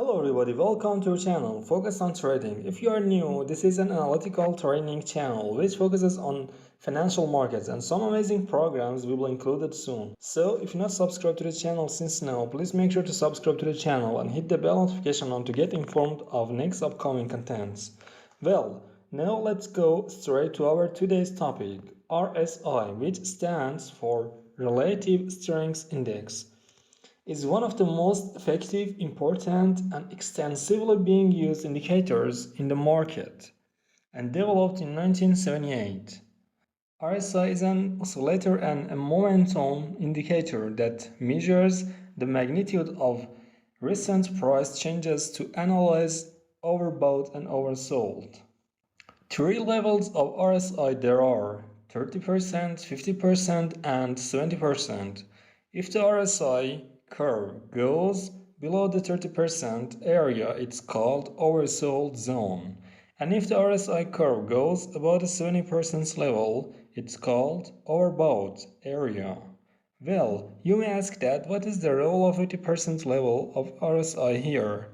Hello everybody, welcome to our channel focused on trading. If you are new, this is an analytical training channel which focuses on financial markets, and some amazing programs we will include it soon. So if you're not subscribed to the channel since now, please make sure to subscribe to the channel and hit the bell notification on to get informed of next upcoming contents. Well, now let's go straight to our today's topic, RSI, which stands for Relative Strength Index, is one of the most effective, important, and extensively being used indicators in the market, and developed in 1978. RSI is an oscillator and a momentum indicator that measures the magnitude of recent price changes to analyze overbought and oversold. Three levels of RSI there are: 30%, 50%, and 70%. If the RSI curve goes below the 30% area, it's called oversold zone. And if the RSI curve goes above the 70% level, it's called overbought area. Well, you may ask that what is the role of 80% level of RSI here?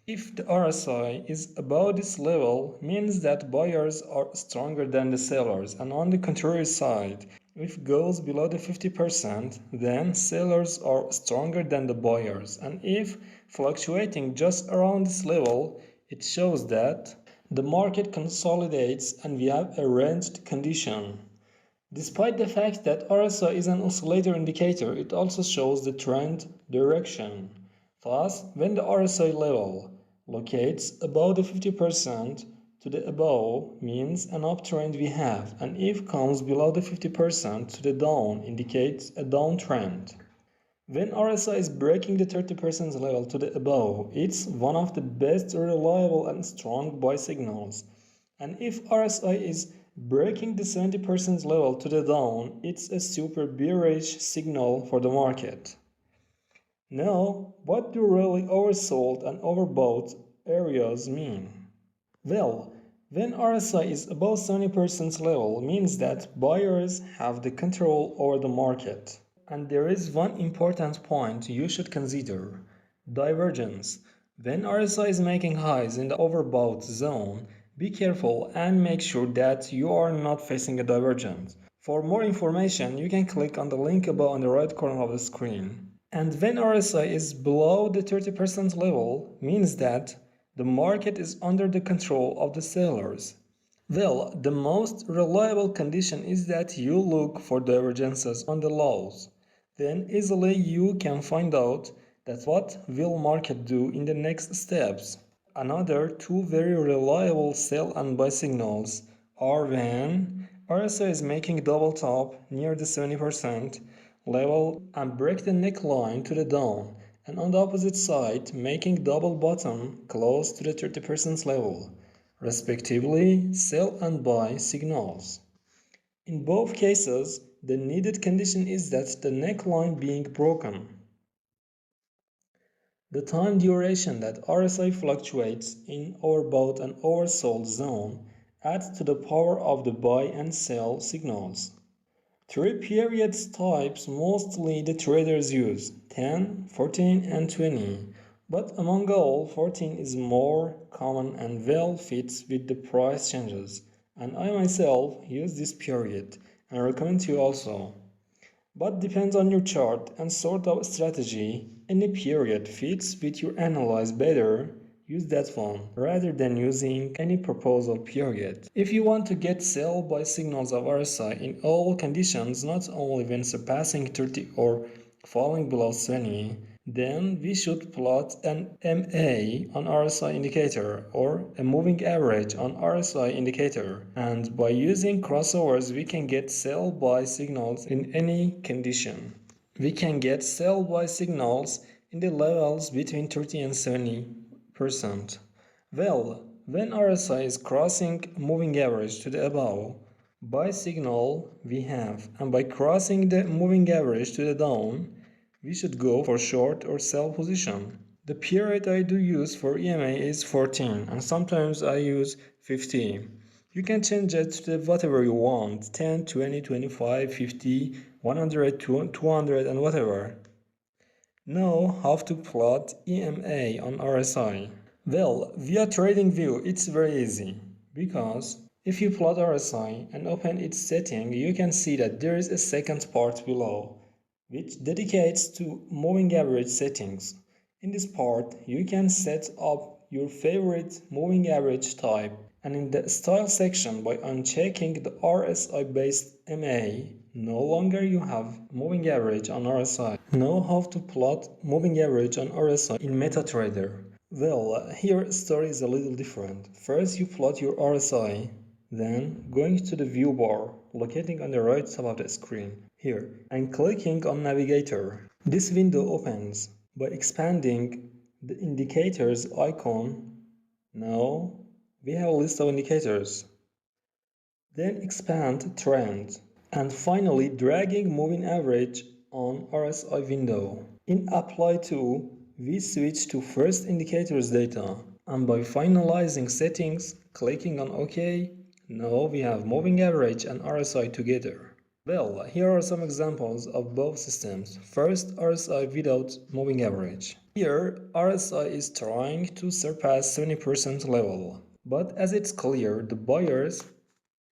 If the RSI is above this level, means that buyers are stronger than the sellers, and on the contrary side, if it goes below the 50%, then sellers are stronger than the buyers, and if fluctuating just around this level, it shows that the market consolidates and we have a ranged condition. Despite the fact that RSI is an oscillator indicator, it also shows the trend direction. Thus, when the RSI level locates above the 50% to the above means an uptrend we have, and if comes below the 50% to the down indicates a downtrend. When RSI is breaking the 30% level to the above, it's one of the best reliable and strong buy signals. And if RSI is breaking the 70% level to the down, it's a super bearish signal for the market. Now, what do really oversold and overbought areas mean? Well, when RSI is above 70% level means that buyers have the control over the market. And there is one important point you should consider: divergence. When RSI is making highs in the overbought zone, be careful and make sure that you are not facing a divergence. For more information, you can click on the link above on the right corner of the screen. And when RSI is below the 30% level, means that the market is under the control of the sellers. Well, the most reliable condition is that you look for divergences on the lows. Then easily you can find out that what will market do in the next steps. Another two very reliable sell and buy signals are when RSI is making double top near the 70% level and break the neckline to the down, and on the opposite side making double bottom close to the 30% level, respectively sell and buy signals. In both cases, the needed condition is that the neckline being broken. The time duration that RSI fluctuates in overbought and oversold zone adds to the power of the buy and sell signals. Three periods types mostly the traders use: 10, 14 and 20, but among all 14 is more common and well fits with the price changes, and I myself use this period and recommend to you also. But depends on your chart and sort of strategy. Any period fits with your analyze better, use that one rather than using any proposal period. If you want to get sell buy signals of RSI in all conditions, not only when surpassing 30 or falling below 20, then we should plot an MA on RSI indicator or a moving average on RSI indicator, and by using crossovers we can get sell buy signals in any condition. We can get sell buy signals in the levels between 30 and 70%. Well, when RSI is crossing moving average to the above, buy signal we have, and by crossing the moving average to the down, we should go for short or sell position. The period I do use for EMA is 14, and sometimes I use 50. You can change it to whatever you want: 10, 20, 25, 50, 100, 200 and whatever. Know how to plot EMA on RSI. Well, via TradingView it's very easy because if you plot RSI and open its setting, you can see that there is a second part below which dedicates to moving average settings. In this part, you can set up your favorite moving average type, and in the style section, by unchecking the RSI based MA, no longer you have moving average on RSI. Know how to plot moving average on RSI in MetaTrader. Well, here story is a little different. First you plot your RSI, then going to the view bar, locating on the right side of the screen, here, and clicking on navigator. This window opens by expanding the indicators icon. Now we have a list of indicators. Then expand trend, and finally dragging moving average on RSI window. In apply to, we switch to first indicators data, and by finalizing settings, clicking on OK, now we have moving average and RSI together. Well, here are some examples of both systems. First, RSI without moving average. Here, RSI is trying to surpass 70% level, but as it's clear, the buyers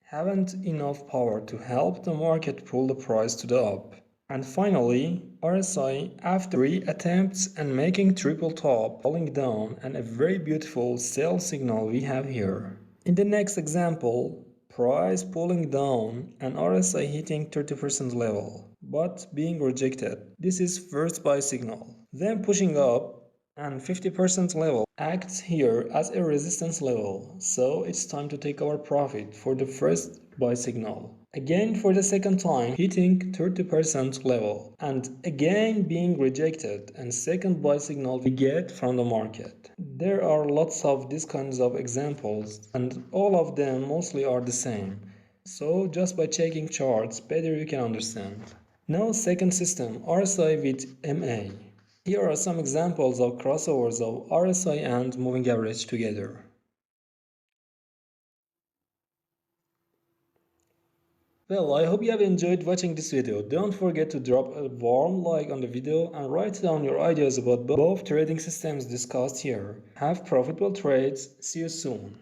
haven't enough power to help the market pull the price to the up. And finally, RSI, after 3 attempts and making triple top, falling down, and a very beautiful sell signal we have here. In the next example, price pulling down and RSI hitting 30% level, but being rejected. This is first buy signal. Then pushing up and 50% level acts here as a resistance level, so it's time to take our profit for the first buy signal. Again for the second time hitting 30% level, and again being rejected, and second buy signal we get from the market. There are lots of these kinds of examples, and all of them mostly are the same. So just by checking charts better you can understand. Now second system, RSI with MA. Here are some examples of crossovers of RSI and moving average together. Well, I hope you have enjoyed watching this video. Don't forget to drop a warm like on the video and write down your ideas about both trading systems discussed here. Have profitable trades. See you soon.